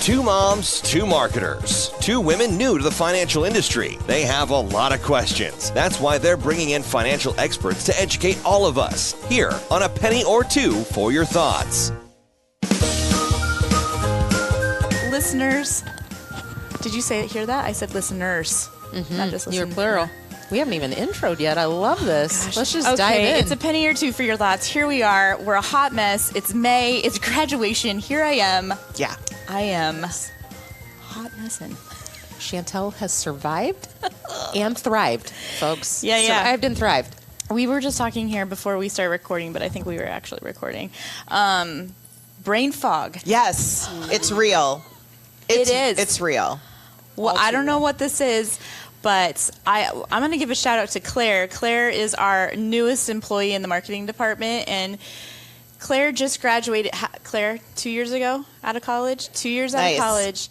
Two moms, two marketers, two women new to the financial industry. They have a lot of questions. That's why they're bringing in financial experts to educate all of us here on A Penny or Two for Your Thoughts. Listeners, did you hear that? I said listeners, not just listeners. You're plural. We haven't even introed yet. I love this. Gosh. Let's just dive in. It's a penny or two for your thoughts. Here we are. We're a hot mess. It's May. It's graduation. Here I am. Yeah. I am hot messing. Chantel has survived and thrived, folks. Yeah. Survived and thrived. We were just talking here before we started recording, but I think we were actually recording. Brain fog. Yes, it's real. It is. It's real. Well, I don't know what this is, but I'm going to give a shout out to Claire. Claire is our newest employee in the marketing department, and Claire just graduated. Claire, 2 years ago out of college. 2 years out of college.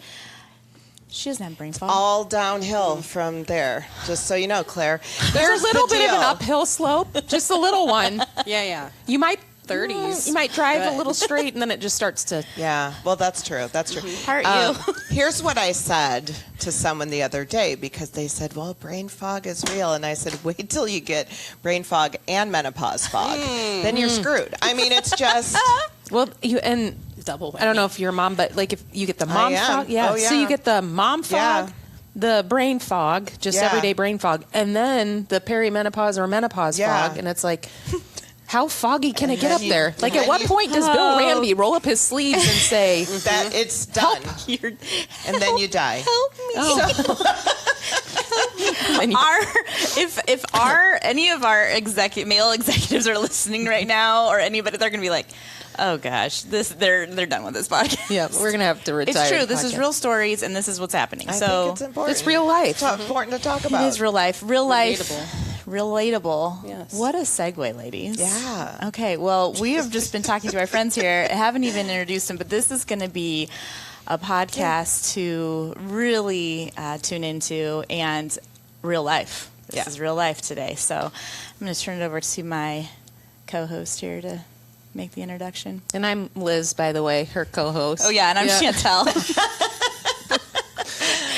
She doesn't have brain fog. All downhill from there, just so you know, Claire. There's a little bit of an uphill slope, just a little one. Yeah. You might 30s. You might drive a little straight, and then it just starts to. Yeah, well, that's true. That's true. Heart you. Here's what I said to someone the other day, because they said, well, brain fog is real. And I said, wait till you get brain fog and menopause fog. Then you're screwed. I mean, it's just. Well, double whammy. I don't know if you're a mom, but like if you get the mom fog. Yeah. Oh, yeah. So you get the mom fog, the brain fog, just everyday brain fog, and then the perimenopause or menopause fog. And it's like. How foggy can it get up there? Like, at what point does Bill Randy roll up his sleeves and say, that it's done? And then you die. Help me. If any of our male executives are listening right now, or anybody, they're going to be like, oh gosh, they're done with this podcast. Yeah, we're going to have to retire. It's true. This is real stories, and this is what's happening. I think it's important. It's real life. It's important to talk about. It is real life. Real life. Relatable. Yes. What a segue, ladies. Yeah. Okay, well, we have just been talking to our friends here. I haven't even introduced them, but this is going to be a podcast to really tune into, and real life. This is real life today. So I'm going to turn it over to my co-host here to make the introduction. And I'm Liz, by the way, her co-host. Oh, yeah, and I'm Chantel.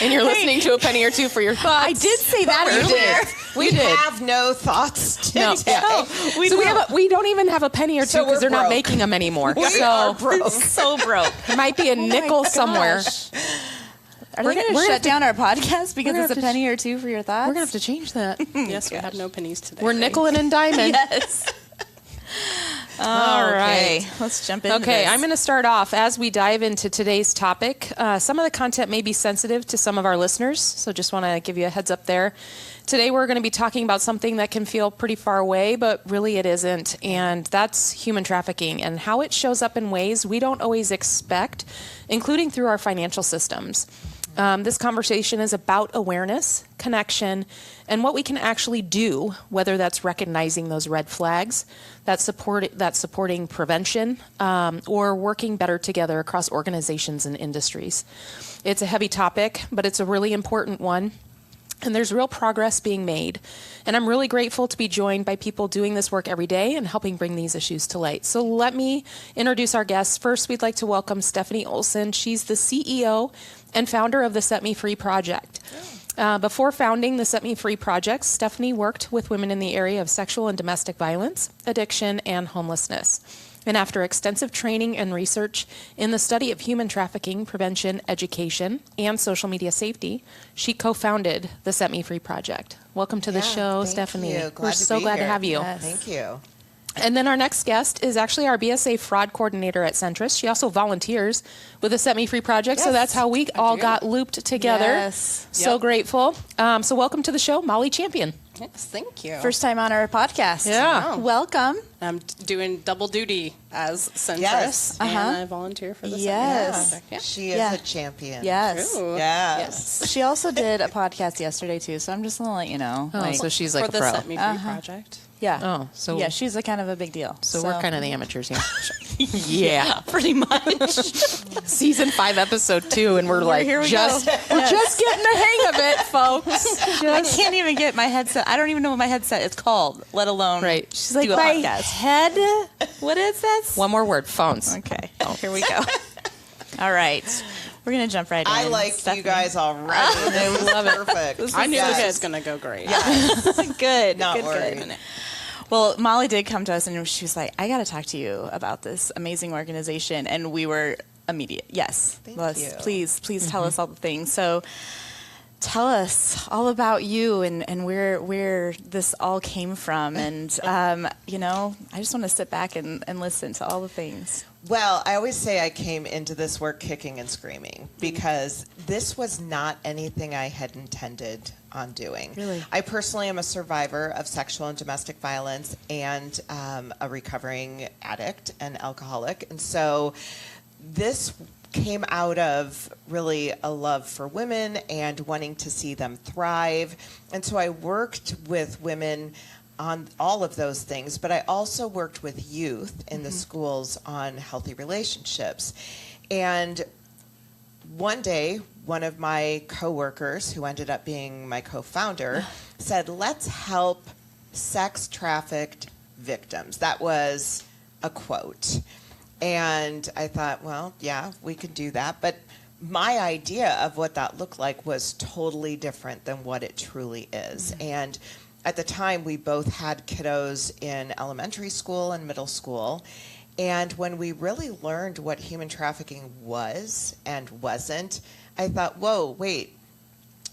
And you're listening to A Penny or Two for Your Thoughts. I did say that earlier. We have no thoughts today. We don't even have a penny or two because they're not making them anymore. We are broke. So broke. There might be a nickel somewhere. Are they going to shut down our podcast because it's a penny or two for your thoughts? We're going to have to change that. Yes, we have no pennies today. We're nickel and diamond. Yes. All right. Let's jump into this. I'm going to start off as we dive into today's topic. Some of the content may be sensitive to some of our listeners, so just want to give you a heads up there. Today we're going to be talking about something that can feel pretty far away, but really it isn't, and that's human trafficking and how it shows up in ways we don't always expect, including through our financial systems. This conversation is about awareness, connection, and what we can actually do, whether that's recognizing those red flags, that's supporting prevention, or working better together across organizations and industries. It's a heavy topic, but it's a really important one. And there's real progress being made. And I'm really grateful to be joined by people doing this work every day and helping bring these issues to light. So let me introduce our guests. First, we'd like to welcome Stephanie Olson. She's the CEO and founder of the Set Me Free Project. Before founding the Set Me Free Project, Stephanie worked with women in the area of sexual and domestic violence, addiction, and homelessness. And after extensive training and research in the study of human trafficking, prevention, education, and social media safety, she co-founded the Set Me Free Project. Welcome to the show, Stephanie. We're so glad to have you. Yes. Thank you. And then our next guest is actually our BSA Fraud Coordinator at Centris. She also volunteers with the Set Me Free Project, so that's how we all got looped together. Yes. So grateful. So welcome to the show, Mollie Champion. Yes, thank you. First time on our podcast. Yeah. Wow. Welcome. I'm doing double duty as Centris, Yes. and I volunteer for the Yes. Set Me Free Project. She is a champion. Yes. Ooh. Yes. She also did a podcast yesterday, too, so I'm just going to let you know. Oh, so she's like For a the pro. Set Me Free Project. Yeah. Oh, so yeah, she's a kind of a big deal. So we're kind of the amateurs here. yeah, pretty much. Season 5, episode 2, and we're like here we just go. we're just getting the hang of it, folks. I can't even get my headset. I don't even know what my headset is called, let alone She's do a my podcast. head. What is this? One more word, phones. Okay, here we go. All right. We're going to jump right in. I like Stephanie. you guys already. I love it. Perfect. I knew this was going to go great. Good. Not good, worried. good. Well, Mollie did come to us and she was like, I got to talk to you about this amazing organization. And we were immediate. Yes. Thank you. Please tell us all the things. So tell us all about you and where this all came from. And, I just want to sit back and listen to all the things. Well, I always say I came into this work kicking and screaming because this was not anything I had intended on doing. Really? I personally am a survivor of sexual and domestic violence and a recovering addict and alcoholic. And so this came out of really a love for women and wanting to see them thrive. And so I worked with women on all of those things, but I also worked with youth in the schools on healthy relationships. And one day, one of my coworkers, who ended up being my co-founder, said, let's help sex-trafficked victims. That was a quote. And I thought, well, yeah, we could do that. But my idea of what that looked like was totally different than what it truly is. And at the time, we both had kiddos in elementary school and middle school. And when we really learned what human trafficking was and wasn't, I thought, whoa, wait,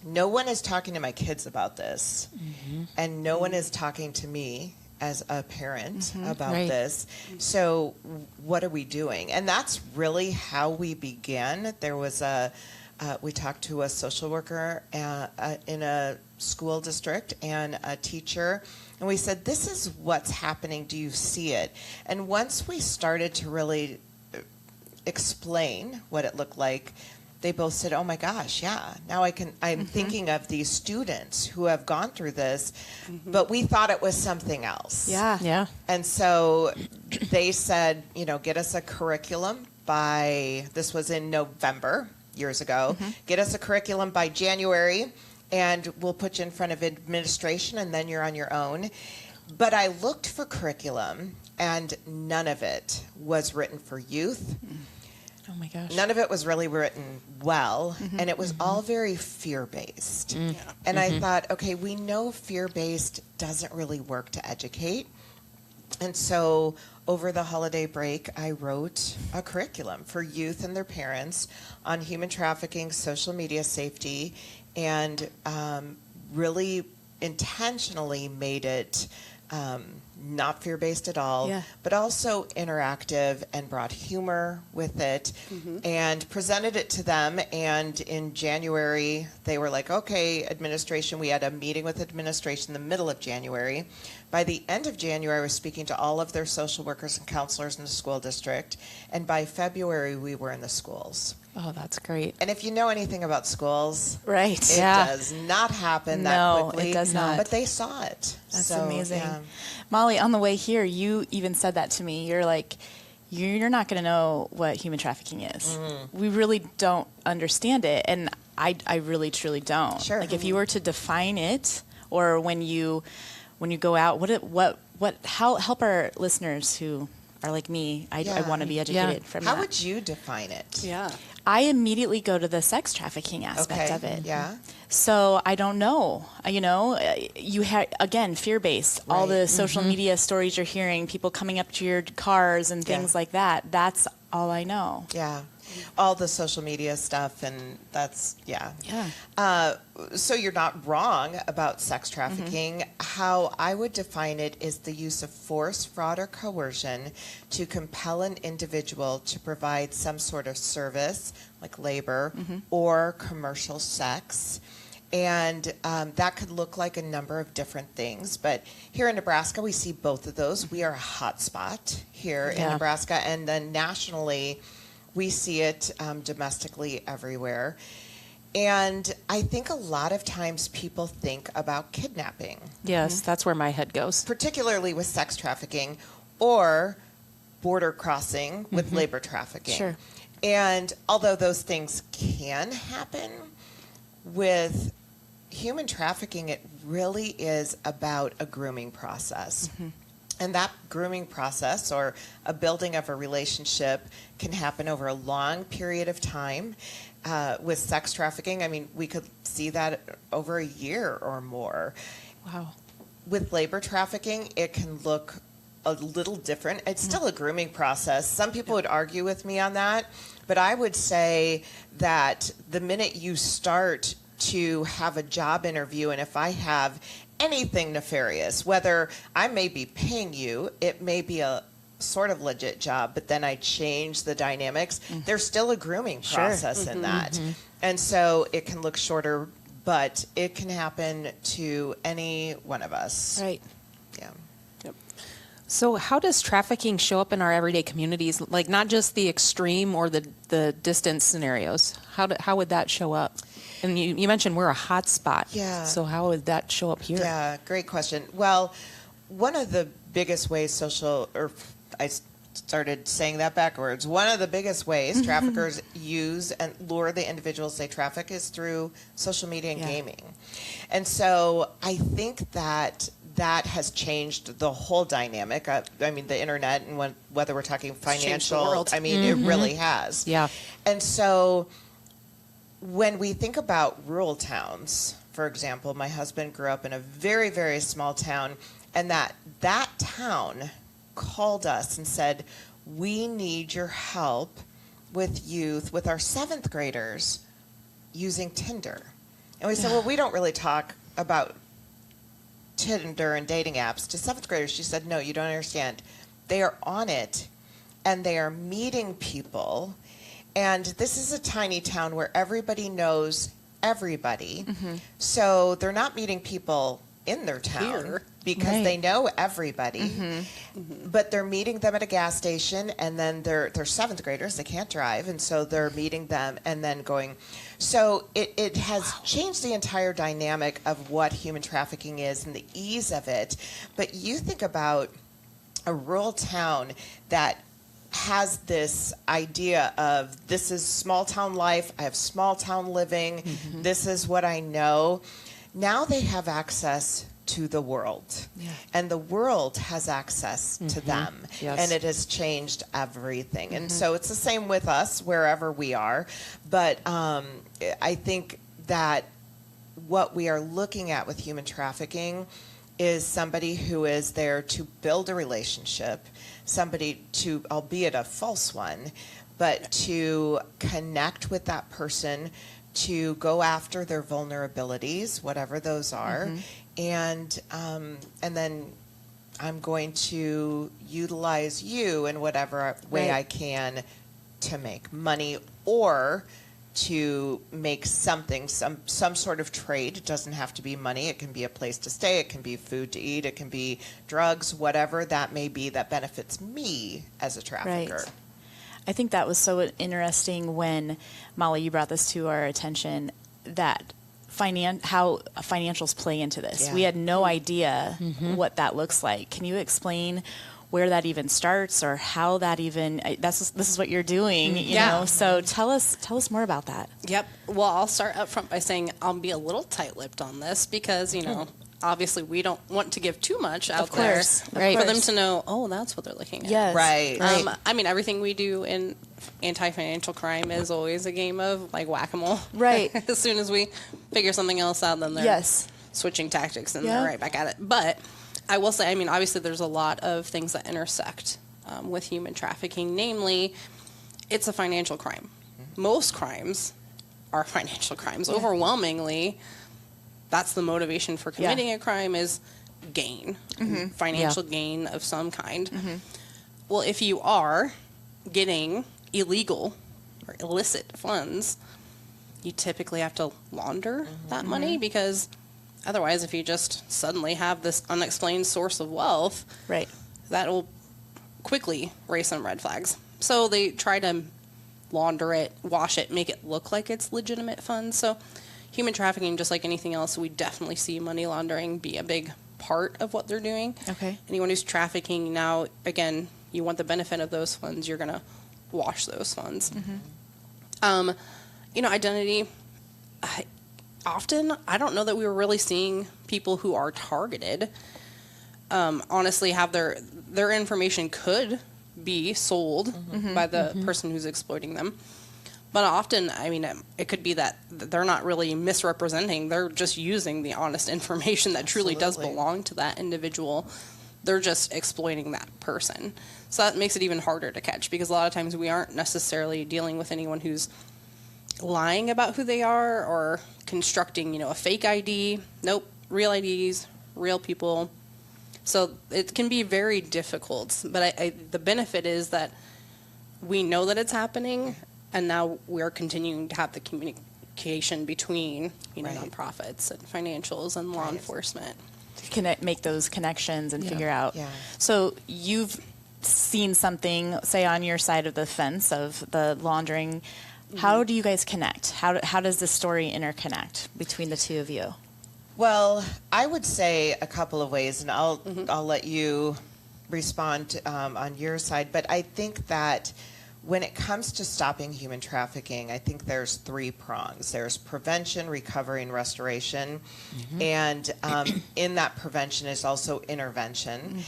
no one is talking to my kids about this. And no one is talking to me as a parent about this. So what are we doing? And that's really how we began. There was we talked to a social worker in a school district and a teacher, and we said, this is what's happening. Do you see it? And once we started to really explain what it looked like, they both said, oh my gosh, yeah, now I'm thinking of these students who have gone through this, but we thought it was something else. Yeah. And so they said, get us a curriculum this was in November, years ago, get us a curriculum by January, and we'll put you in front of administration, and then you're on your own. But I looked for curriculum, and none of it was written for youth. Oh my gosh. None of it was really written well, and it was all very fear-based. And I thought, okay, we know fear-based doesn't really work to educate. And so over the holiday break, I wrote a curriculum for youth and their parents on human trafficking, social media safety, and really intentionally made it not fear-based at all, but also interactive, and brought humor with it, and presented it to them. And in January, they were like, okay, administration. We had a meeting with administration in the middle of January. By the end of January, I was speaking to all of their social workers and counselors in the school district. And by February, we were in the schools. Oh, that's great. And if you know anything about schools, Right. it does not happen that quickly. No, it does not. But they saw it. That's amazing. Mollie, on the way here, you even said that to me. You're like, you're not going to know what human trafficking is. We really don't understand it. And I really, truly don't. Sure. Like, if you were to define it, or when you go out, help our listeners who are like me. I want to be educated from that. How would you define it? Yeah. I immediately go to the sex trafficking aspect of it. Yeah. So I don't know. You have, again, fear-based. All the social media stories you're hearing, people coming up to your cars and things like that. That's all I know. Yeah. All the social media stuff, and that's, so you're not wrong about sex trafficking. How I would define it is the use of force, fraud, or coercion to compel an individual to provide some sort of service, like labor, or commercial sex. And that could look like a number of different things. But here in Nebraska, we see both of those. We are a hot spot here in Nebraska, and then nationally, we see it domestically everywhere. And I think a lot of times people think about kidnapping. Yes, that's where my head goes. Particularly with sex trafficking or border crossing with labor trafficking. Sure. And although those things can happen, with human trafficking, it really is about a grooming process. And that grooming process or a building of a relationship can happen over a long period of time. With sex trafficking, I mean, we could see that over a year or more. Wow. With labor trafficking, it can look a little different. It's still a grooming process. Some people would argue with me on that, but I would say that the minute you start to have a job interview, and if I have anything nefarious, whether I may be paying you, it may be a sort of legit job, but then I change the dynamics, there's still a grooming process in that. And so it can look shorter, but it can happen to any one of us. Right. Yeah. So how does trafficking show up in our everyday communities? Like not just the extreme or the distance scenarios. How would that show up? And you mentioned we're a hot spot. Yeah. So how would that show up here? Yeah, great question. Well, one of the biggest ways I started saying that backwards. One of the biggest ways traffickers use and lure the individuals they traffic is through social media and gaming. And so I think that has changed the whole dynamic. I mean, the internet and whether we're talking financial, I mean, it really has. Yeah. And so when we think about rural towns, for example, my husband grew up in a very, very small town, and that town called us and said, we need your help with youth, with our 7th graders using Tinder. And we said, well, we don't really talk about Tinder and dating apps to 7th graders. She said, no, you don't understand. They are on it, and they are meeting people. And this is a tiny town where everybody knows everybody. So they're not meeting people in their town because they know everybody. But they're meeting them at a gas station, and then they're 7th graders. They can't drive, and so they're meeting them and then going. So it has changed the entire dynamic of what human trafficking is and the ease of it. But you think about a rural town that has this idea of this is small town life, I have small town living, this is what I know. Now they have access to the world, and the world has access to them, and it has changed everything. And so it's the same with us wherever we are, but I think that what we are looking at with human trafficking is somebody who is there to build a relationship, somebody to, albeit a false one, but to connect with that person, to go after their vulnerabilities, whatever those are, and then I'm going to utilize you in whatever way I can to make money or to make something, some sort of trade. It doesn't have to be money. It can be a place to stay. It can be food to eat. It can be drugs, whatever that may be that benefits me as a trafficker. Right. I think that was so interesting when, Mollie, you brought this to our attention, that how financials play into this. Yeah. We had no idea what that looks like. Can you explain where that even starts, or how that even, this is what you're doing, you know? So tell us more about that. Yep. Well, I'll start up front by saying I'll be a little tight-lipped on this because, you know, obviously we don't want to give too much out there for them to know, oh, that's what they're looking at. Yes. Right. I mean, everything we do in anti-financial crime is always a game of like whack-a-mole. Right. As soon as we figure something else out, then they're switching tactics and they're right back at it. But I will say, I mean, obviously there's a lot of things that intersect with human trafficking. Namely, it's a financial crime. Most crimes are financial crimes. Overwhelmingly, that's the motivation for committing a crime is gain, financial gain of some kind. Well, if you are getting illegal or illicit funds, you typically have to launder that money, because otherwise, if you just suddenly have this unexplained source of wealth, that will quickly raise some red flags. So they try to launder it, wash it, make it look like it's legitimate funds. So human trafficking, just like anything else, we definitely see money laundering be a big part of what they're doing. Anyone who's trafficking now, again, you want the benefit of those funds, you're going to wash those funds. You know, identity, often, I don't know that we were really seeing people who are targeted honestly have their information could be sold by the person who's exploiting them. But often, I mean, it could be that they're not really misrepresenting. They're just using the honest information that truly does belong to that individual. They're just exploiting that person. So that makes it even harder to catch, because a lot of times we aren't necessarily dealing with anyone who's lying about who they are or constructing, a fake ID. Nope, real IDs, real people. So it can be very difficult. But the benefit is that we know that it's happening, and now we're continuing to have the communication between, nonprofits and financials and law enforcement. Make those connections and figure out. Yeah. So you've seen something, say, on your side of the fence of the laundering. How do you guys connect? How does this story interconnect between the two of you? Well, I would say a couple of ways, and I'll let you respond on your side. But I think that when it comes to stopping human trafficking, I think there's 3 prongs. There's prevention, recovery, and restoration. And in that prevention is also intervention.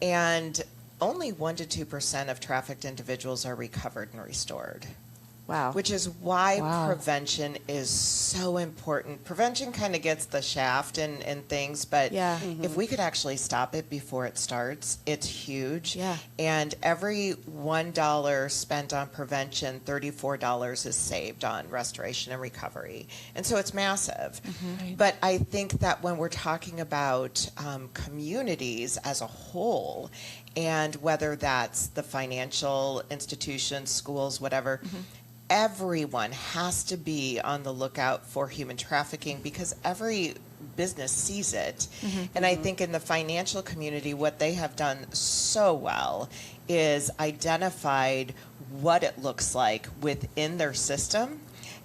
And only 1% to 2% of trafficked individuals are recovered and restored. Wow. Which is why prevention is so important. Prevention kind of gets the shaft and things, but if we could actually stop it before it starts, it's huge. Yeah. And every $1 spent on prevention, $34 is saved on restoration and recovery. And so it's massive. But I think that when we're talking about communities as a whole, and whether that's the financial institutions, schools, whatever, everyone has to be on the lookout for human trafficking, because every business sees it. And I think in the financial community, what they have done so well is identified what it looks like within their system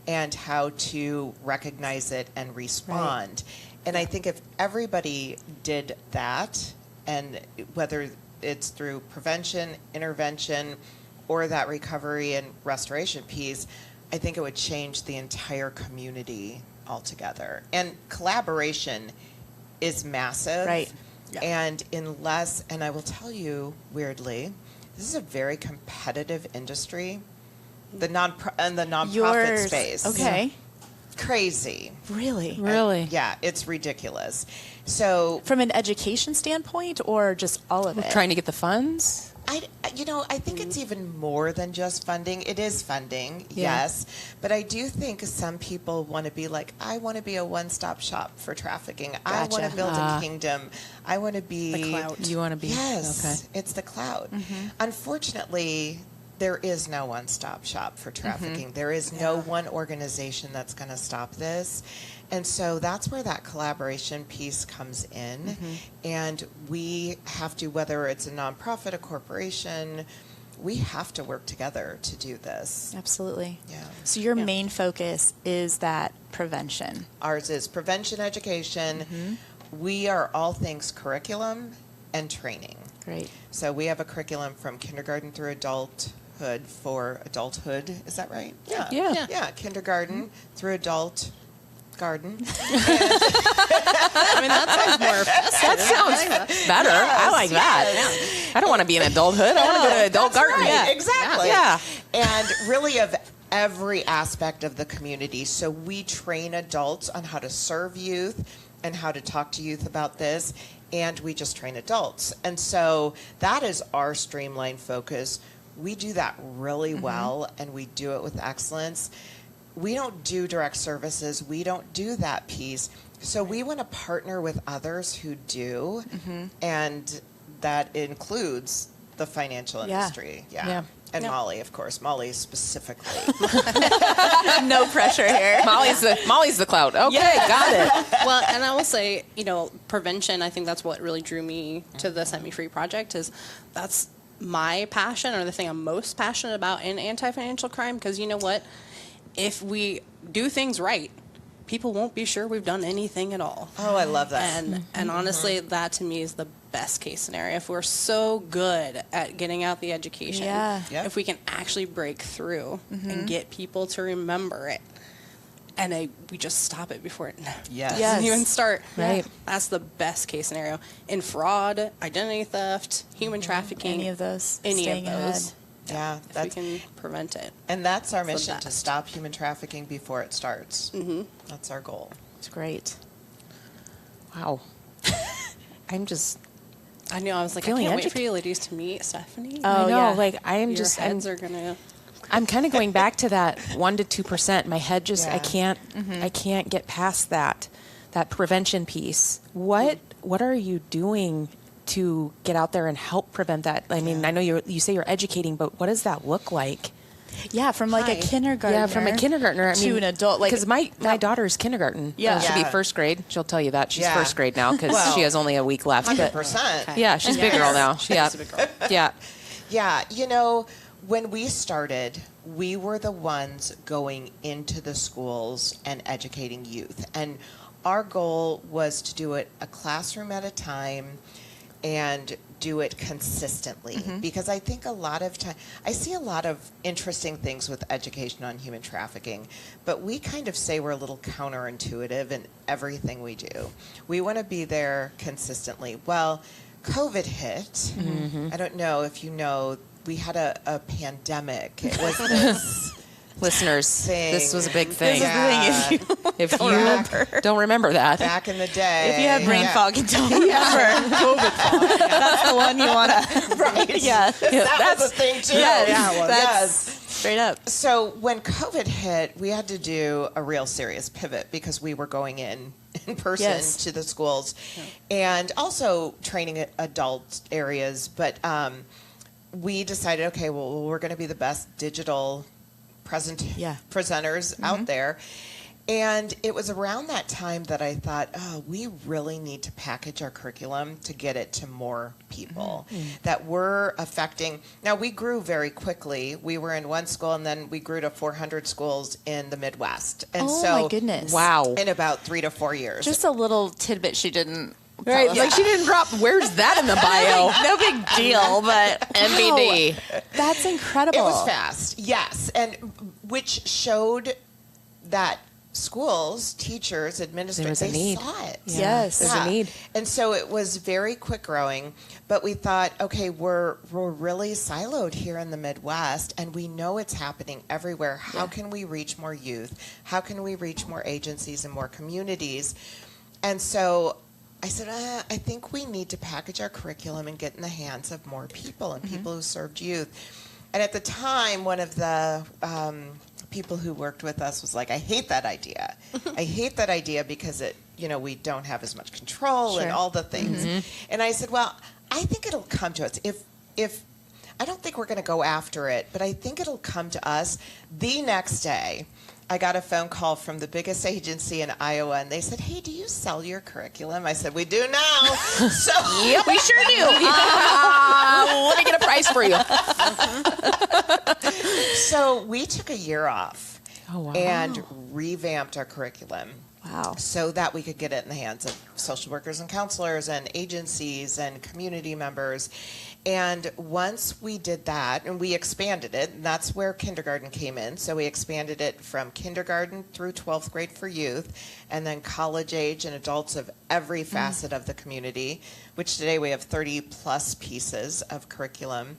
and how to recognize it and respond. And I think if everybody did that, and whether it's through prevention, intervention, or that recovery and restoration piece, I think it would change the entire community altogether. And collaboration is massive. Right. And and I will tell you, weirdly, this is a very competitive industry, the nonprofit space. Okay. Crazy. Really? Yeah, it's ridiculous. So from an education standpoint, or just all of it? Trying to get the funds? I think it's even more than just funding. It is funding, yes. But I do think some people want to be like, I want to be a one-stop shop for trafficking. Gotcha. I want to build a kingdom. I want to be... the clout. You want to be... Yes, okay. It's the clout. Unfortunately, there is no one-stop shop for trafficking. There is no one organization that's going to stop this. And so that's where that collaboration piece comes in. And we have to, whether it's a nonprofit, a corporation, we have to work together to do this. Absolutely. Yeah. So your main focus is that prevention. Ours is prevention education. We are all things curriculum and training. Great. So we have a curriculum from kindergarten through adulthood for adulthood. Is that right? Yeah. Kindergarten through adult garden. I mean, that sounds more festive. That sounds better. I like that. I don't want to be in adulthood. I want to go to adult garden. Right. Yeah. Exactly. Yeah. And really of every aspect of the community. So we train adults on how to serve youth and how to talk to youth about this. And we just train adults. And so that is our streamlined focus. We do that really well, and we do it with excellence. We don't do direct services. We don't do that piece. So we want to partner with others who do, and that includes the financial industry. And Mollie, of course. Mollie specifically. No pressure here. Molly's the clout. Okay, got it. Well, and I will say, prevention, I think that's what really drew me to the Set Me Free project, is that's my passion, or the thing I'm most passionate about in anti-financial crime, because you know what? If we do things right, people won't be sure we've done anything at all. Oh, I love that. And honestly, that to me is the best case scenario. If we're so good at getting out the education, if we can actually break through and get people to remember it, and we just stop it before it Yes. doesn't even start. Right. That's the best case scenario. In fraud, identity theft, human trafficking. Any of those. Staying ahead. Yeah, If we can prevent it. and that's our the mission, to best. stop human trafficking before it starts. Mm-hmm. That's our goal. It's great. Wow. I'm just I know. I was like, I Feeling can't wait for you ladies to meet Stephanie. I know, yeah. like I'm Your just heads are gonna. I'm kind of going back to that 1 to 2%. My head just I Yeah. can't get past that prevention piece. What are you doing to get out there and help prevent that? I mean, I know you say you're educating, but what does that look like? Yeah, from like a kindergartner. Yeah, from a kindergartner to an adult. Like, because my daughter's kindergarten. Yeah. She'll be Yeah. first grade. She'll tell you that she's Yeah. first grade now because Well, she has only a week left. But 100%. yeah, she's a big girl now. Yeah, She's a big girl. yeah. Yeah, when we started, we were the ones going into the schools and educating youth. And our goal was to do it a classroom at a time and do it consistently. Because I think a lot of time, I see a lot of interesting things with education on human trafficking, but we kind of say we're a little counterintuitive in everything we do. We want to be there consistently. Well, COVID hit. I don't know if you know, we had a pandemic. It was this Listeners, thing. this was a big thing. Yeah. If you don't remember that, Back in the day. if you have brain Yeah. fog and don't remember, COVID fog. That's the one you want to. Right. Yeah. That was a thing too. Yes, Yeah, well, that's yes. straight up. So when COVID hit, we had to do a real serious pivot because we were going in person Yes. to the schools and also training adult areas. But we decided, okay, well, we're going to be the best digital presenters out there. And it was around that time that I thought, oh, we really need to package our curriculum to get it to more people that we're affecting. Now, we grew very quickly. We were in one school, and then we grew to 400 schools in the Midwest. And Oh, so, my goodness. wow. in about 3 to 4 years. Just a little tidbit she didn't. Right, tell us. like she didn't drop. Where's that in the bio? No big deal, but MBD. that's incredible. It was fast, yes, and which showed that schools, teachers, administrators, There was a they need. saw it. Yes. There's a need. And so it was very quick growing, but we thought, okay, we're really siloed here in the Midwest, and we know it's happening everywhere. How can we reach more youth? How can we reach more agencies and more communities? And so I said, I think we need to package our curriculum and get in the hands of more people and people who served youth. And at the time, one of the people who worked with us was like, I hate that idea. I hate that idea because we don't have as much control and all the things. And I said, well, I think it'll come to us. If I don't think we're going to go after it, but I think it'll come to us. The next day, I got a phone call from the biggest agency in Iowa, and they said, hey, do you sell your curriculum? I said, we do now. So Yep, we sure do. Let me get a price for you. So we took a year off wow. and revamped our curriculum. Wow. So that we could get it in the hands of social workers and counselors and agencies and community members. And once we did that, and we expanded it, and that's where kindergarten came in. So we expanded it from kindergarten through 12th grade for youth, and then college age and adults of every facet of the community, which today we have 30 plus pieces of curriculum.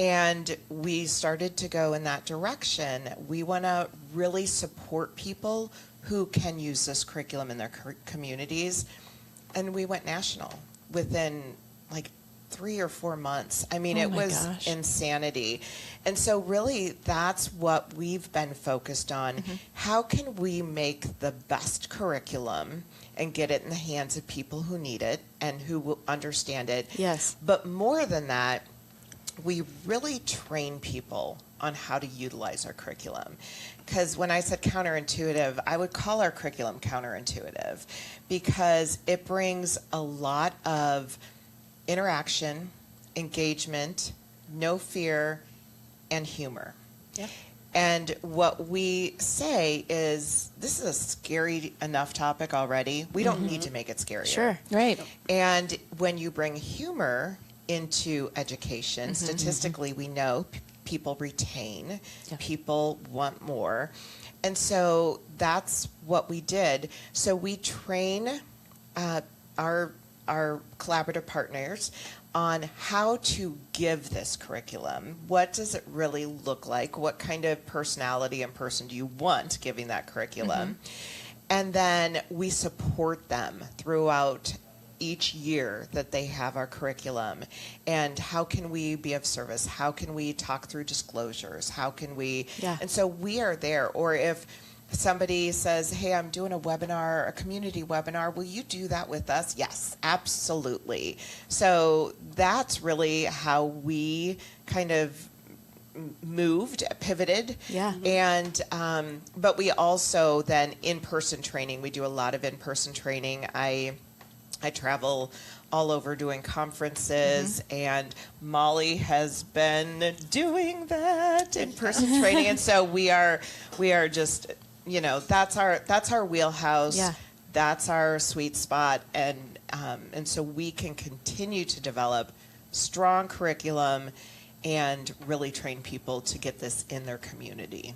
And we started to go in that direction. We want to really support people who can use this curriculum in their communities. And we went national within like 3 or 4 months. I mean, it was insanity. And so really that's what we've been focused on. How can we make the best curriculum and get it in the hands of people who need it and who will understand it? Yes. But more than that, we really train people on how to utilize our curriculum. Because when I said counterintuitive, I would call our curriculum counterintuitive because it brings a lot of interaction, engagement, no fear, and humor. Yeah. And what we say is, this is a scary enough topic already. We don't need to make it scarier. Sure. Right. And when you bring humor into education, statistically we know people retain, people want more. And so that's what we did. So we train our collaborative partners on how to give this curriculum. What does it really look like? What kind of personality and person do you want giving that curriculum? And then we support them throughout each year that they have our curriculum. And how can we be of service? How can we talk through disclosures? How can we? And so we are there. Or if somebody says, hey, I'm doing a webinar, a community webinar, will you do that with us? Yes, absolutely. So that's really how we kind of moved, pivoted. And but we also then in-person training. We do a lot of in-person training. I travel all over doing conferences, and Mollie has been doing that in-person training. And so we are just, you know, that's our wheelhouse. That's our sweet spot, and so we can continue to develop strong curriculum and really train people to get this in their community.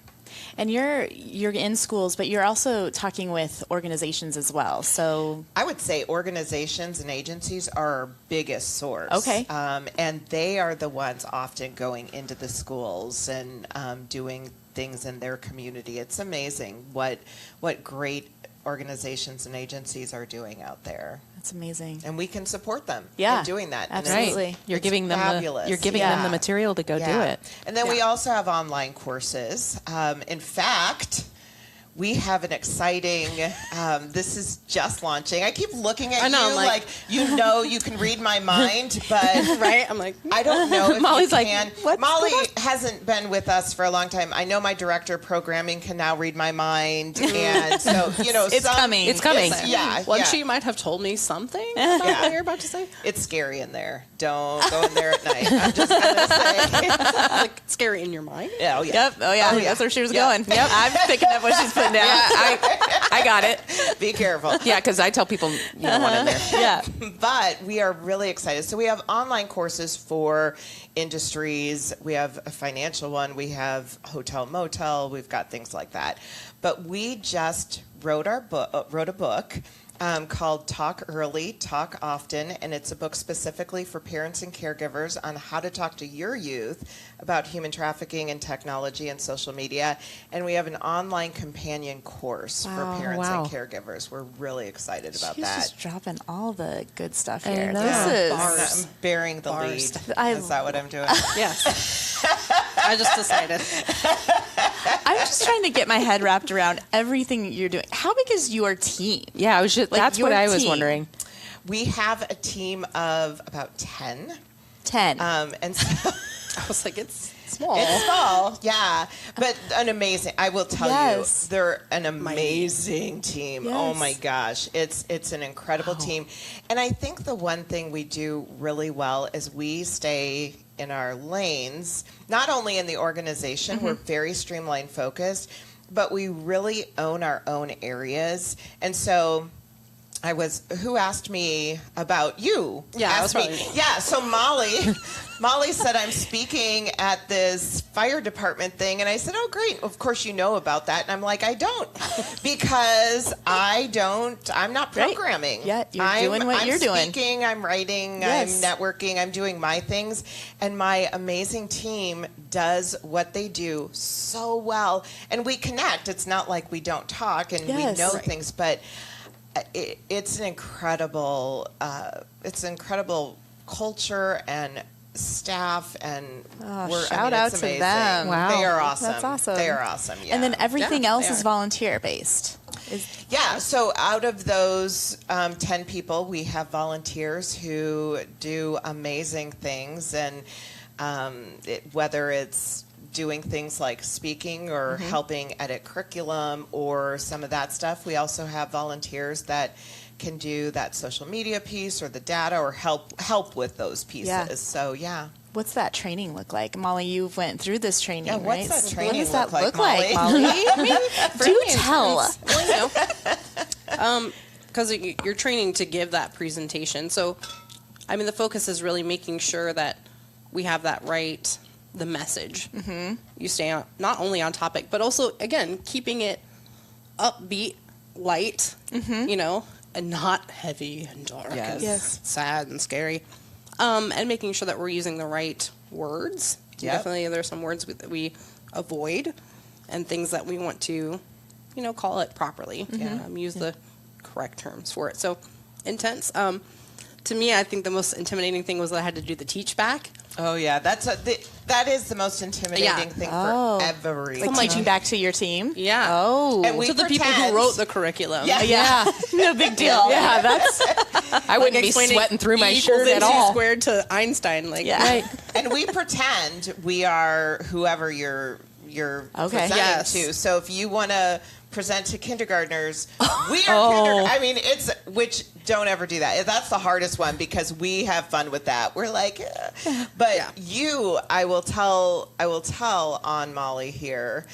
And you're in schools, but you're also talking with organizations as well. So I would say organizations and agencies are our biggest source. Okay. And they are the ones often going into the schools and doing things in their community. It's amazing what great organizations and agencies are doing out there. That's amazing. And we can support them in doing that. Absolutely. Right. You're giving them them the material to go do it. And then we also have online courses. In fact, we have an exciting, this is just launching. I keep looking at you like you can read my mind, but right? I'm like, I don't know if Mollie's you like, can. what's Mollie hasn't been with us for a long time. I know my director of programming can now read my mind, and so, you know, it's coming. It's coming. She might have told me something about what you're about to say. It's scary in there. Don't go in there at night. I'm just gonna say, like scary in your mind. Oh yeah. Yep. Oh yeah. That's where she was going. Yep. I'm picking up what she's putting down. I got it. Be careful. Yeah, because I tell people you don't want in there. Yeah. But we are really excited. So we have online courses for industries. We have a financial one. We have hotel, motel. We've got things like that. But we just wrote a book called Talk Early, Talk Often, and it's a book specifically for parents and caregivers on how to talk to your youth about human trafficking and technology and social media. And we have an online companion course for parents and caregivers. We're really excited about She's that. just dropping all the good stuff here. I know. This is I'm bearing the lead. Is that what I'm doing? Yes. I just decided. I'm just trying to get my head wrapped around everything you're doing. How big is your team? Yeah, I was just, that's what I was wondering. We have a team of about 10. 10. And so I was like, it's small. It's small, yeah. But an amazing, I will tell you, they're an amazing team. Yes. Oh my gosh. It's an incredible team. And I think the one thing we do really well is we stay in our lanes, not only in the organization, we're very streamlined focused, but we really own our own areas. And so who asked me about you? Yeah, asked me. Yeah, so Mollie said I'm speaking at this fire department thing, and I said, oh, great. Of course you know about that. And I'm like, I don't, because I'm not programming. Yeah, you're doing what you're doing. I'm speaking, I'm writing, I'm networking, I'm doing my things, and my amazing team does what they do so well. And we connect. It's not like we don't talk and we know things, but it's an incredible culture and staff, and shout out to them. Wow, they are awesome. That's awesome. They are awesome. Yeah. And then everything else is volunteer based. So out of those 10 people, we have volunteers who do amazing things, and whether it's doing things like speaking or helping edit curriculum or some of that stuff. We also have volunteers that can do that social media piece or the data or help with those pieces. Yeah. So, What's that training look like? Mollie, you went through this training, right? What's that training look like, Mollie? Do tell. Because you're training to give that presentation. So, I mean, the focus is really making sure that we have that right the message. You stay on, not only on topic, but also, again, keeping it upbeat, light, you know, and not heavy and dark and sad and scary. And making sure that we're using the right words. Definitely there's some words that we avoid and things that we want to, you know, call it properly. Use the correct terms for it. So intense. To me, I think the most intimidating thing was that I had to do the teach back. Oh yeah, that is the most intimidating thing for every. Like teaching back to your team. Yeah. Oh. And we to the people who wrote the curriculum. Yeah. No big deal. Yeah, that's. I wouldn't be sweating through my shirt at all. Squared to Einstein, like Right. And we pretend we are whoever you're presenting to. So if you want to present to kindergartners, we are I mean, which don't ever do that. That's the hardest one because we have fun with that. We're like, but I will tell on Mollie here.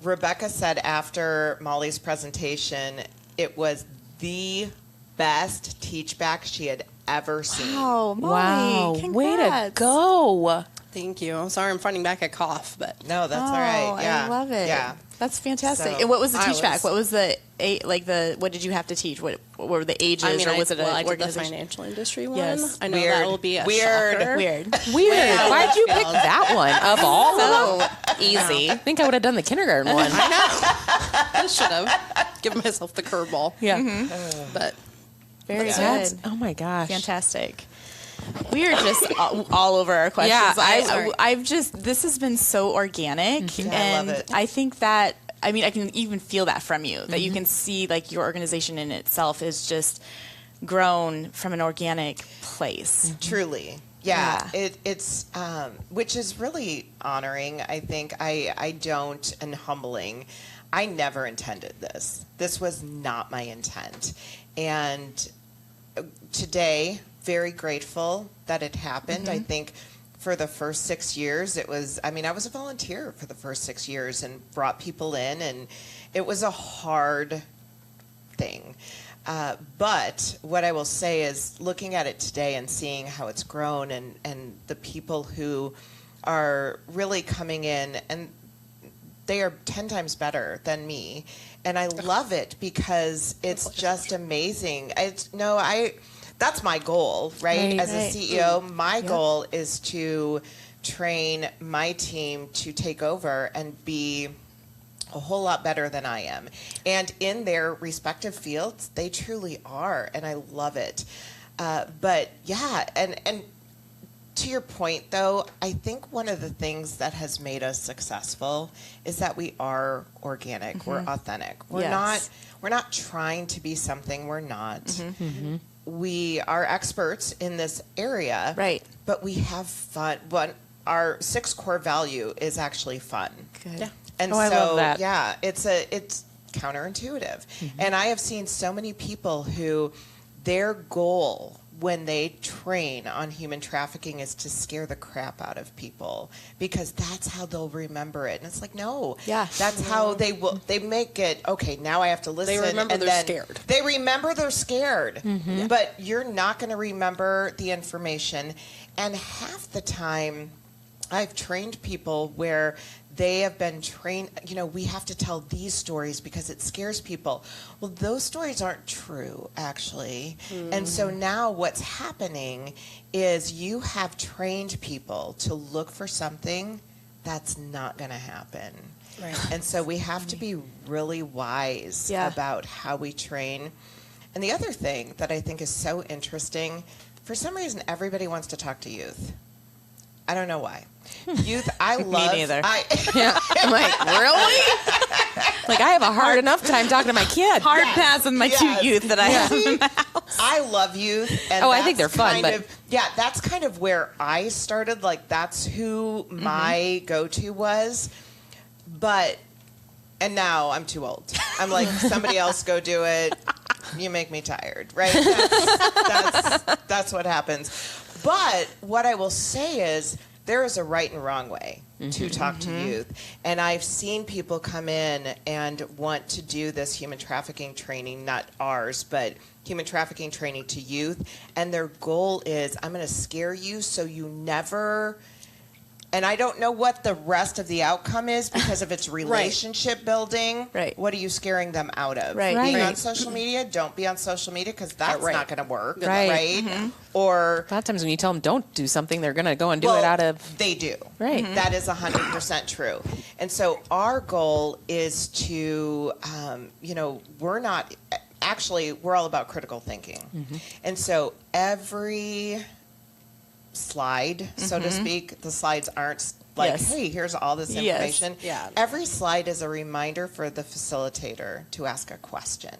Rebecca said after Mollie's presentation, it was the best teach back she had ever seen. Wow, Mollie, congrats. Way to go. Thank you. I'm sorry I'm finding back a cough, but No, that's all right. Yeah. I love it. Yeah. That's fantastic. So, and what was the teach back? What was what did you have to teach? What were the ages? I mean, or was it I an did the organization? financial industry one. Yes. I know Weird. that will be a Weird. shocker. Weird. Why'd you pick that one of all of them? Easy. I think I would have done the kindergarten one. I know. I should have given myself the curveball. Yeah. But Very That's, good. oh my gosh. Fantastic. We are just all over our questions. Yeah, I've just, this has been so organic. Yeah, and I love it. I think that, I mean, I can even feel that from you, that you can see like your organization in itself is just grown from an organic place. Truly. Yeah. It's which is really honoring. I think I don't, and humbling. I never intended this. This was not my intent. And today, very grateful that it happened. I think for the first 6 years, I was a volunteer for the first 6 years and brought people in, and it was a hard thing. But what I will say is looking at it today and seeing how it's grown and the people who are really coming in, and they are 10 times better than me. And I love it because it's just amazing. That's my goal, right? As a CEO, my goal is to train my team to take over and be a whole lot better than I am. And in their respective fields, they truly are, and I love it. But yeah, and to your point, though, I think one of the things that has made us successful is that we are organic. We're authentic. We're not trying to be something we're not. We are experts in this area, Right. but we have fun. Our 6 core value is actually fun. Good. Yeah. And I love that. yeah, it's counterintuitive. And I have seen so many people who their goal when they train on human trafficking is to scare the crap out of people because that's how they'll remember it. And it's like, no, that's how they make it. Okay, now I have to listen. They remember they're scared. They remember they're scared, but you're not going to remember the information. And half the time, I've trained people where they have been trained, we have to tell these stories because it scares people. Well, those stories aren't true, actually. And so now what's happening is you have trained people to look for something that's not going to happen. Right. And so we have to be really wise about how we train. And the other thing that I think is so interesting, for some reason, everybody wants to talk to youth. I don't know why. Youth, I love. Me neither. I'm like, really? Like, I have a hard enough time talking to my kid. Hard pass with my 2 youth that I have in my house. I love youth. And I think they're fun, but that's kind of where I started. Like, that's who my go-to was. And now I'm too old. I'm like, somebody else go do it. You make me tired, right? That's what happens. But what I will say is there is a right and wrong way to talk to youth. And I've seen people come in and want to do this human trafficking training, not ours, but human trafficking training to youth. And their goal is, I'm going to scare you so you never And I don't know what the rest of the outcome is because if it's relationship building, what are you scaring them out of? Being on social media, don't be on social media because that's not going to work. Right. Or a lot of times when you tell them don't do something, they're going to go and do it out of... They do. Right. That is 100% true. And so our goal is to, we're not... Actually, we're all about critical thinking. And so every slide, so to speak, the slides aren't like, hey, here's all this information. Every slide is a reminder for the facilitator to ask a question.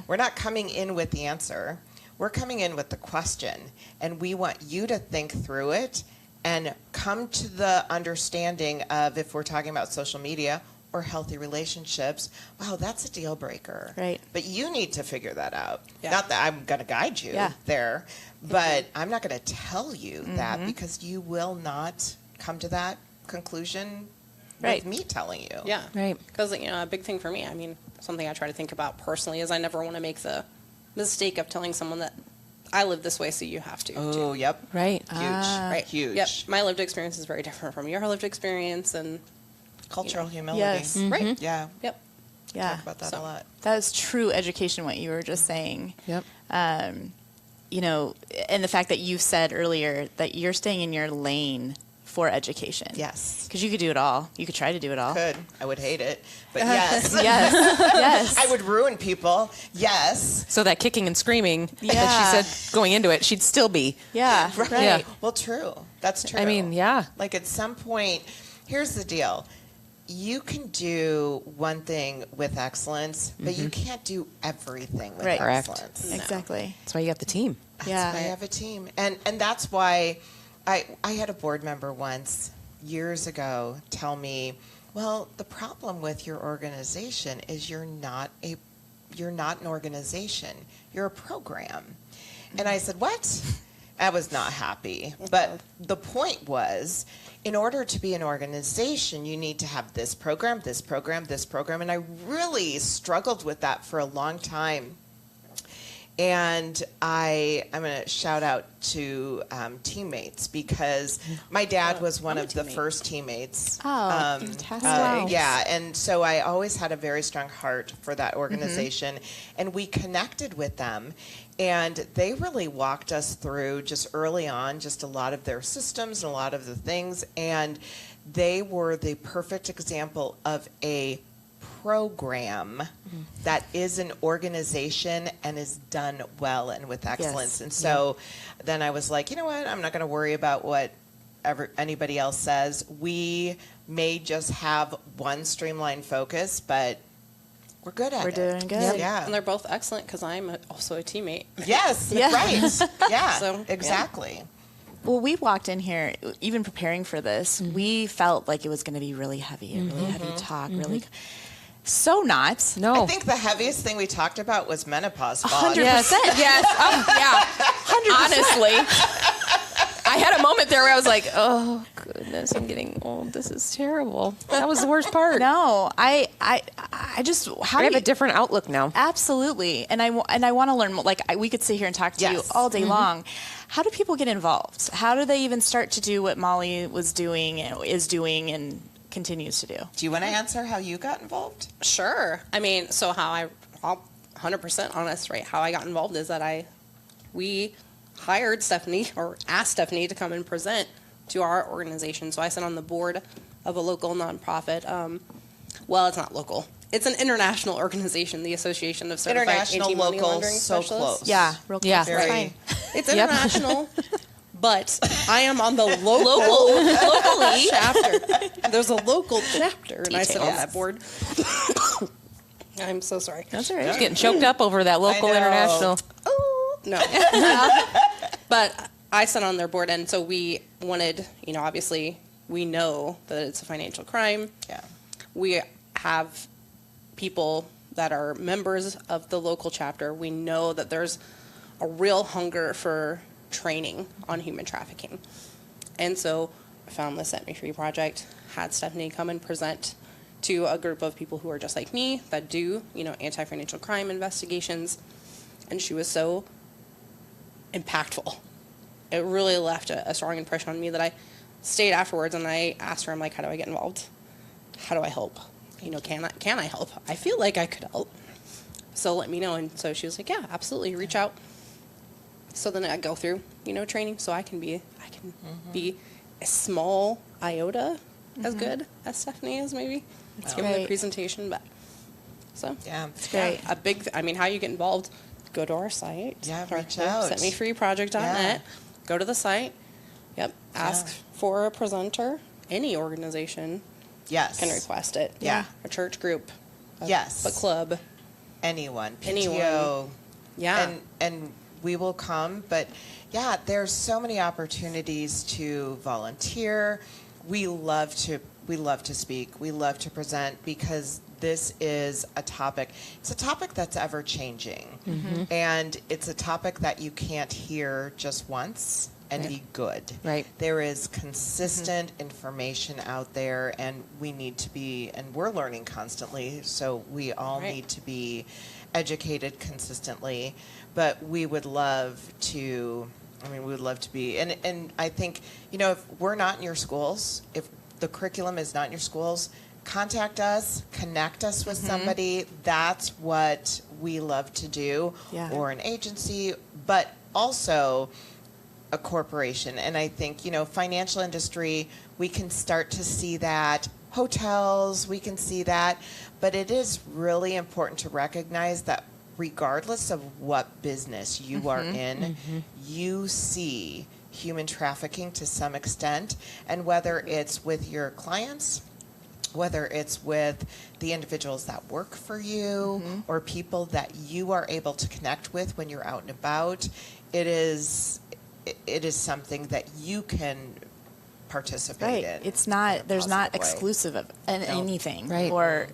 We're not coming in with the answer. We're coming in with the question. And we want you to think through it and come to the understanding of, if we're talking about social media or healthy relationships, wow, that's a deal breaker. Right. But you need to figure that out. Not that I'm going to guide you there, but I'm not going to tell you that because you will not come to that conclusion with me telling you. Yeah. Right. Because, a big thing for me, I mean, something I try to think about personally is I never want to make the mistake of telling someone that I live this way, so you have to. Oh, yep. Right. Huge. Right. Huge. Yep. My lived experience is very different from your lived experience, and cultural humility. Yes. Right. Yeah. Yep. Yeah. Talk about that a lot. That is true education, what you were just saying. Yep. And the fact that you said earlier that you're staying in your lane for education. Yes. Because you could do it all. You could try to do it all. Could. I would hate it. But yes. Yes. I would ruin people. Yes. So that kicking and screaming that she said going into it, she'd still be. Yeah. Right. Yeah. Well, true. That's true. I mean, yeah. Like at some point, here's the deal. You can do one thing with excellence, but you can't do everything with excellence. No. Exactly. That's why you got the team. That's why I have a team. And that's why I had a board member once, years ago, tell me, well, the problem with your organization is you're not an organization. You're a program. And I said, what? I was not happy. But the point was, in order to be an organization, you need to have this program, this program, this program. And I really struggled with that for a long time. And I'm going to shout out to teammates because my dad was one of the first teammates. Oh, fantastic. Yeah, and so I always had a very strong heart for that organization. And we connected with them. And they really walked us through just early on, just a lot of their systems and a lot of the things. And they were the perfect example of a program that is an organization and is done well and with excellence. Yes. And so then I was like, you know what? I'm not going to worry about what anybody else says. We may just have one streamlined focus, but we're good at it. We're doing good. Yeah. And they're both excellent because I'm also a teammate. Yes. Right. Yeah. So, exactly. Yeah. Well, we walked in here, even preparing for this, we felt like it was going to be really heavy, a really heavy talk, really. So not. No. I think the heaviest thing we talked about was menopause. 100%. Yes. Yeah. 100%. Honestly. I had a moment there where I was like, oh, goodness, I'm getting old. This is terrible. That was the worst part. No, I just... I have a different outlook now. Absolutely. And I want to learn more. Like, we could sit here and talk to you all day long. How do people get involved? How do they even start to do what Mollie was doing, is doing, and continues to do? Do you want to answer how you got involved? Sure. I mean, so I'll 100% honest, right? How I got involved is that we hired Stephanie, or asked Stephanie to come and present to our organization. So I sit on the board of a local nonprofit. Well, it's not local. It's an international organization, the Association of Certified Anti-Money Laundering Specialists. Close. Yeah, real close. Yeah. Very fine. It's international, but I am on the locally chapter. There's a local chapter, and I sit on that board. I'm so sorry. That's all right. Just getting choked up over that local international. Oh, no. But I sit on their board, and so we wanted, obviously, we know that it's a financial crime. Yeah. We have people that are members of the local chapter. We know that there's a real hunger for training on human trafficking. And so I found the Set Me Free project, had Stephanie come and present to a group of people who are just like me that do, anti-financial crime investigations. And she was so impactful. It really left a strong impression on me that stayed afterwards, and I asked her, I'm like, how do I get involved? How do I help? You know, can I help? I feel like I could help. So let me know. And so she was like, yeah, absolutely, reach out. So then I go through, you know, training, so I can be a small iota as good as Stephanie is, maybe. Let's give her the presentation, but so yeah, it's great. A big, I mean, how you get involved? Go to our site. Yeah, reach out. SetMeFreeProject.net. Go to the site. Yep. Ask for a presenter. Any organization. Yes. Can request it. Yeah. A church group. Yes. A club. Anyone. PTO. Anyone. Yeah. And we will come, but yeah, there's so many opportunities to volunteer. We love to speak. We love to present because this is a topic. It's a topic that's ever changing. And it's a topic that you can't hear just once and be good. Right. There is consistent information out there, and we need to be, and we're learning constantly, so we all need to be educated consistently. But we would love to, be, and I think, you know, if we're not in your schools, if the curriculum is not in your schools, contact us, connect us with somebody. That's what we love to do, or an agency, but also a corporation. And I think, you know, financial industry, we can start to see that. Hotels, we can see that. But it is really important to recognize that regardless of what business you are in, you see human trafficking to some extent. And whether it's with your clients, whether it's with the individuals that work for you, or people that you are able to connect with when you're out and about, it is something that you can participate in. It's not, there's not exclusive of anything or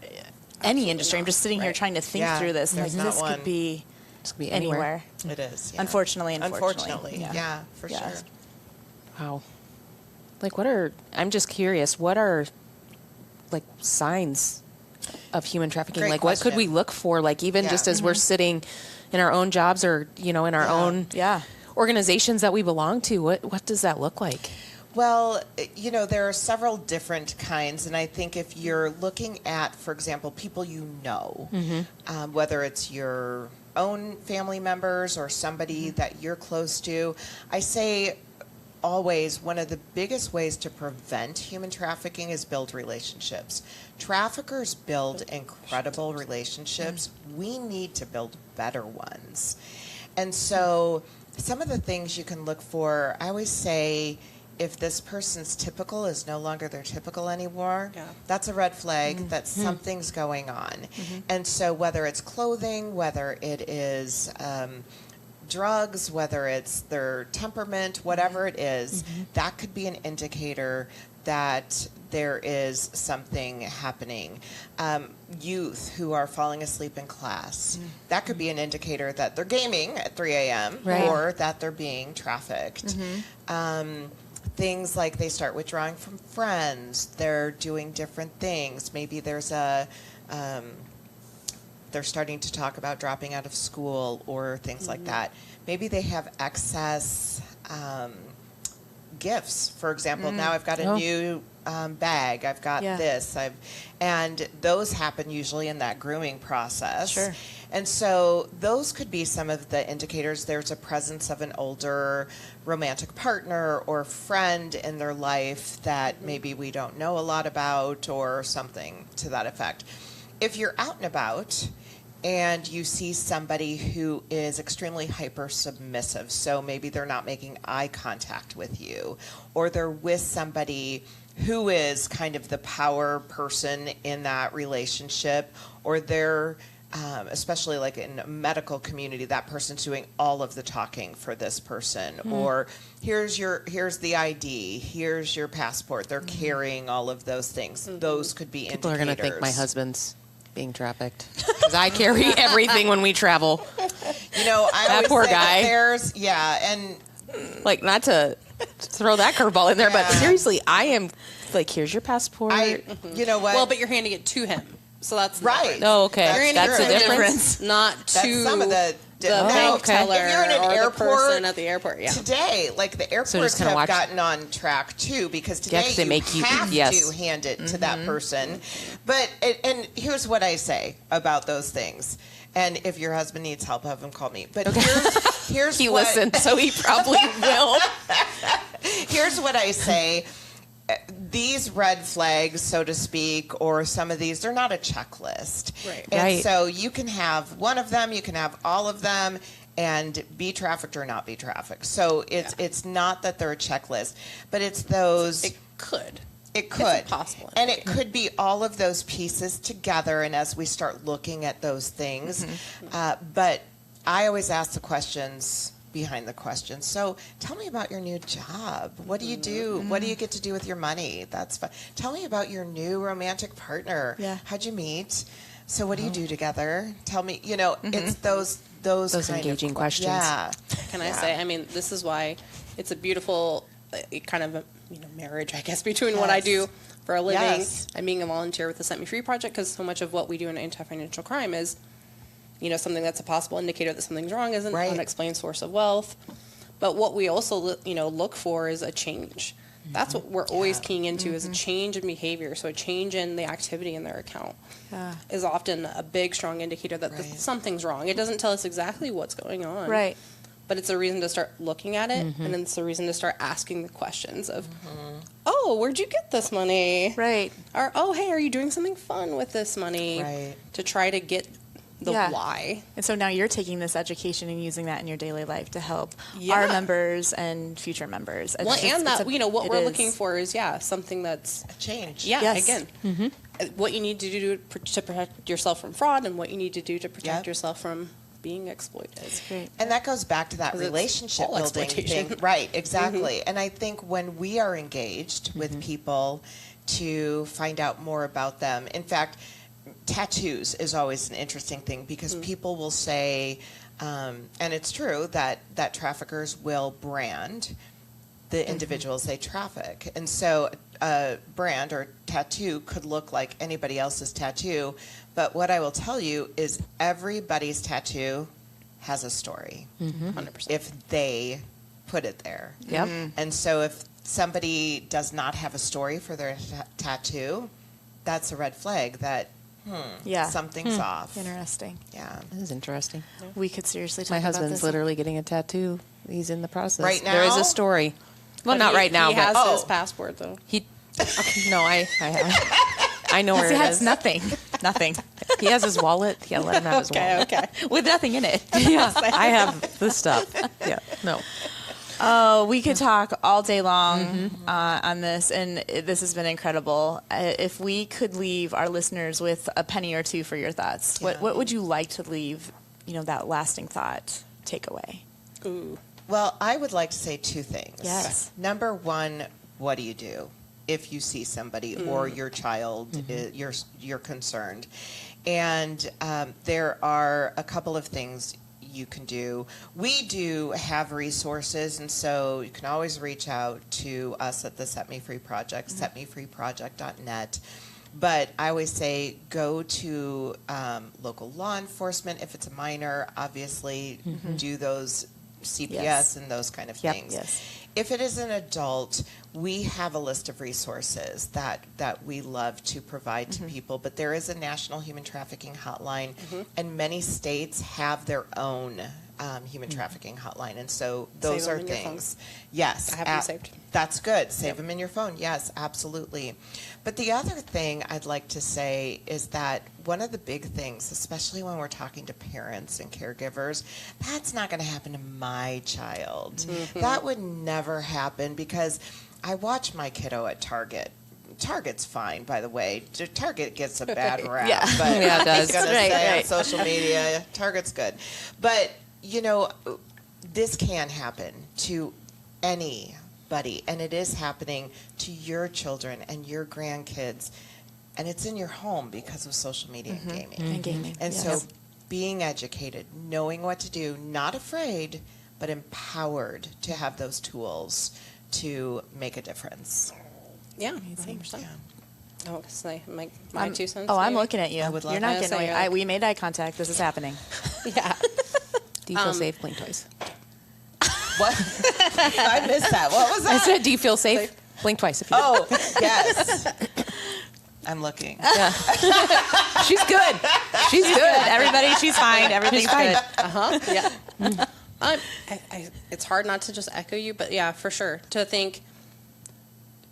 any industry. I'm just sitting here trying to think through this. Like, this could be anywhere. It is. Unfortunately. Yeah, for sure. Wow. Like, I'm just curious, what are, like, signs of human trafficking? Great like, question. what could we look for? Like, even just as we're sitting in our own jobs or, you know, in our own organizations that we belong to, what does that look like? Well, you know, there are several different kinds, and I think if you're looking at, for example, people you know, whether it's your own family members or somebody that you're close to, I say always one of the biggest ways to prevent human trafficking is build relationships. Traffickers build incredible relationships. We need to build better ones. And so some of the things you can look for, I always say, if this person's typical is no longer their typical anymore, that's a red flag that something's going on. And so whether it's clothing, whether it is drugs, whether it's their temperament, whatever it is, that could be an indicator that there is something happening. Youth who are falling asleep in class, that could be an indicator that they're gaming at 3 a.m. or that they're being trafficked. Things like they start withdrawing from friends, they're doing different things. Maybe there's they're starting to talk about dropping out of school or things like that. Maybe they have excess gifts. For example, now I've got a new bag, I've got this, and those happen usually in that grooming process. And so those could be some of the indicators. There's a presence of an older romantic partner or friend in their life that maybe we don't know a lot about or something to that effect. If you're out and about and you see somebody who is extremely hyper submissive, so maybe they're not making eye contact with you, or they're with somebody who is kind of the power person in that relationship, or they're especially like in a medical community, that person's doing all of the talking for this person, or here's the ID, here's your passport. They're carrying all of those things. Those could be People indicators. are going to think my husband's being trafficked because I carry everything when we travel. You know, I That always poor say guy. that there's, and Like, not to throw that curveball in there, but seriously, I am like, here's your passport. you know what? Well, but you're handing it to him. So that's right. Oh, okay. You're That's the handing it to him, difference. Not That's to some of the the bank teller if you're in an or airport, the person at the airport. Yeah. Today, like the airports have gotten on track too, because today they make you have to hand it to that person. But and here's what I say about those things. And if your husband needs help, have him call me. But here's he what, listened, so he probably will. Here's what I say. These red flags, so to speak, or some of these, they're not a checklist. Right. And so you can have one of them, you can have all of them, and be trafficked or not be trafficked. So it's not that they're a checklist, but it's those. It could. It could. It's possible. And it could be all of those pieces together, and as we start looking at those things. But I always ask the questions behind the questions. So tell me about your new job. What do you do? What do you get to do with your money? That's fun. Tell me about your new romantic partner. Yeah. How'd you meet? So what do you do together? Tell me, it's those kind engaging of questions. Yeah. Can I say, I mean, this is why it's a beautiful kind of marriage, I guess, between what I do for a living and being a volunteer with the Set Me Free Project, because so much of what we do in anti-financial crime is, something that's a possible indicator that something's wrong is an unexplained source of wealth. But what we also, look for is a change. That's what we're always keying into is a change in behavior. So a change in the activity in their account is often a big, strong indicator that something's wrong. It doesn't tell us exactly what's going on. Right. But it's a reason to start looking at it, and it's a reason to start asking the questions of, oh, where'd you get this money? Right. Or, oh, hey, are you doing something fun with this money? Right. To try to get the why. And so now you're taking this education and using that in your daily life to help our members and future members. Well, what we're looking for is, something that's a change. Yeah, Yes. again, what you need to do to protect yourself from fraud and what you need to do to protect yourself from being exploited. That's great. And that goes back to that relationship building thing. Right, exactly. And I think when we are engaged with people to find out more about them, in fact, tattoos is always an interesting thing because people will say, and it's true, that traffickers will brand the individuals they traffic. And so a brand or tattoo could look like anybody else's tattoo. But what I will tell you is everybody's tattoo has a story. 100%. If they put it there. Yep. And so if somebody does not have a story for their tattoo, that's a red flag that something's off. Interesting. Yeah. That is interesting. We could seriously talk My about husband's this. literally getting a tattoo. He's in the process. Right now? There is a story. Well, not right now, He but has his passport, though. he. No, I know where He it has is. nothing. Nothing. He has his wallet. Yeah, let him have his wallet. Okay. With nothing in it. Yeah, I have the stuff. Yeah, no. Oh, we could talk all day long on this, and this has been incredible. If we could leave our listeners with a penny or two for your thoughts, what would you like to leave, that lasting thought takeaway? Ooh. Well, I would like to say two things. Yes. Number one, what do you do if you see somebody or your child, you're concerned? And there are a couple of things you can do. We do have resources, and so you can always reach out to us at the Set Me Free Project, setmefreeproject.net. But I always say go to local law enforcement. If it's a minor, obviously do those CPS and those kind of things. Yes. If it is an adult, we have a list of resources that we love to provide to people, but there is a national human trafficking hotline, and many states have their own human trafficking hotline, and so those are things. Yes. I have them saved. That's good. Save them in your phone. Yes, absolutely. But the other thing I'd like to say is that one of the big things, especially when we're talking to parents and caregivers, that's not going to happen to my child. That would never happen because I watch my kiddo at Target. Target's fine, by the way. Target gets a bad rap. But it does. I'm going to say on social media, Target's good. But, this can happen to anybody, and it is happening to your children and your grandkids, and it's in your home because of social media and gaming. And gaming. And so being educated, knowing what to do, not afraid, but empowered to have those tools to make a difference. Yeah, 100%. Oh, say my 2 cents. Oh, I'm maybe? looking at you. I would love You're not to getting say, away. We made eye contact. This is happening. Yeah. Do Do you feel safe? Blink twice. What? I missed that. What was that? I said, do you feel safe? Blink twice if you do. Oh, yes. I'm looking. Yeah. She's good. She's good. Everybody, she's fine. Everything's good. Yeah. It's hard not to just echo you, but yeah, for sure. To think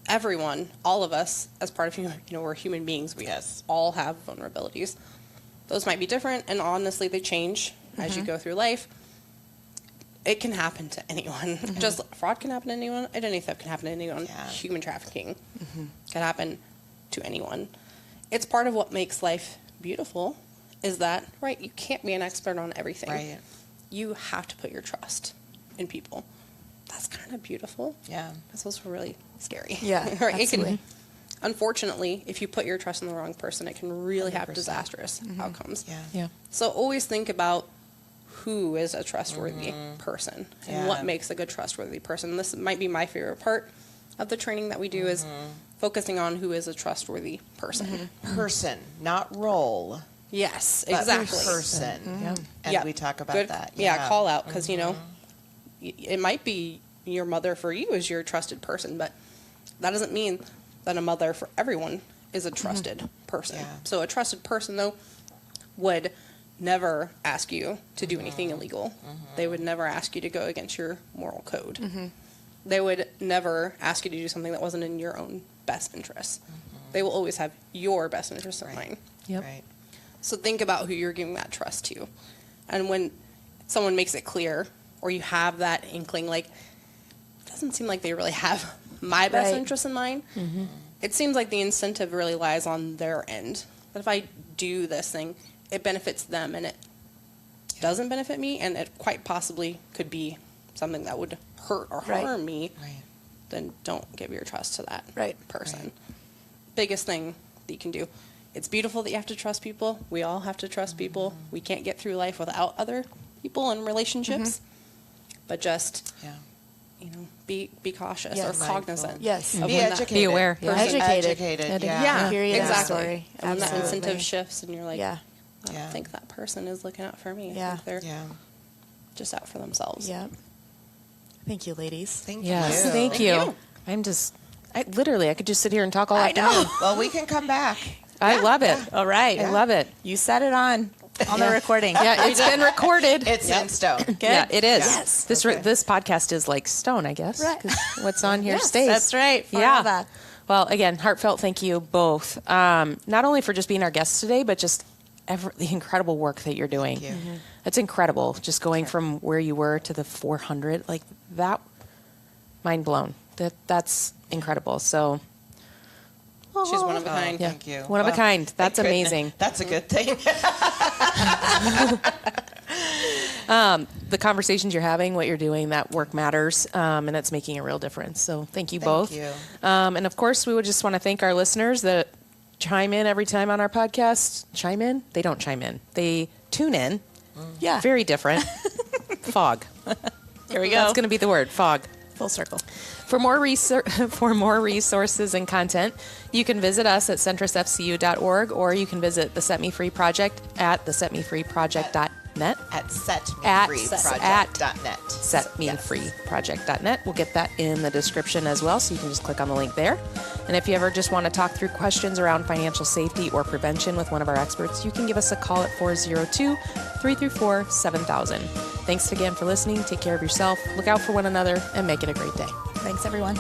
everyone, all of us, as part of human, we're human beings. We all have vulnerabilities. Those might be different, and honestly, they change as you go through life. It can happen to anyone. Just fraud can happen to anyone. Identity theft can happen to anyone. Yeah. Human trafficking can happen to anyone. It's part of what makes life beautiful. Is that right? You can't be an expert on everything. Right. You have to put your trust in people. That's kind of beautiful. Yeah. That's also really scary. Yeah, Right? absolutely. It can, unfortunately, if you put your trust in the wrong person, it can really 100%. Have disastrous outcomes. Yeah. So always think about who is a trustworthy person and what makes a good trustworthy person. This might be my favorite part of the training that we do is focusing on who is a trustworthy person. Person, not role. Yes, But exactly. person. And we talk about that. Yeah, call out because, it might be your mother for you is your trusted person, but that doesn't mean that a mother for everyone is a trusted person. Yeah. So a trusted person, though, would never ask you to do anything illegal. They would never ask you to go against your moral code. They would never ask you to do something that wasn't in your own best interest. They will always have your best interest in mind. Yep. Right. So think about who you're giving that trust to. And when someone makes it clear or you have that inkling, like, it doesn't seem like they really have my best interest in mind, it seems like the incentive really lies on their end. That if I do this thing, it benefits them and it doesn't benefit me, and it quite possibly could be something that would hurt or harm me, then don't give your trust to that person. Biggest thing that you can do. It's beautiful that you have to trust people. We all have to trust people. We can't get through life without other people and relationships. But just, be cautious or cognizant. Yes. Be educated. Be aware. Yeah. Educated. Yeah, Period. exactly. Story. And that Absolutely. incentive shifts, and you're like, Yeah. I don't think that person is looking out for me. I Yeah. think they're just out for themselves. Yeah. Thank you, ladies. Thank Yes, you. thank you. I'm just, I could just sit here and talk all afternoon. Well, we can come back. I love it. All right. I love it. You set it on the recording. Yeah, it's been recorded. It's in stone. Good. Yeah, it is. Yes. This this podcast is like stone, I guess. Right. 'Cause what's on here stays. That's right. Yeah. That. Well, again, heartfelt thank you both. Not only for just being our guests today, but just the incredible work that you're doing. Thank you. It's incredible. Just going from where you were to the 400, like that, mind blown. That's incredible. So. She's one of a kind. Yeah. Thank you. One of a kind. That's Thank goodness. amazing. That's a good thing. The conversations you're having, what you're doing, that work matters, and it's making a real difference. So thank you both. you. And of course, we would just want to thank our listeners that chime in every time on our podcast. Chime in? They don't chime in. They tune in. Yeah. Very different. Fog. Here we go. That's going to be the word, fog. Full circle. For more resources and content, you can visit us at centrisfcu.org, or you can visit the Set Me Free Project at thesetmefreeproject.net. At setmefreeproject.net. Setmefreeproject.net. We'll get that in the description as well, so you can just click on the link there. And if you ever just want to talk through questions around financial safety or prevention with one of our experts, you can give us a call at 402-334-7000. Thanks again for listening. Take care of yourself. Look out for one another, and make it a great day. Thanks, everyone.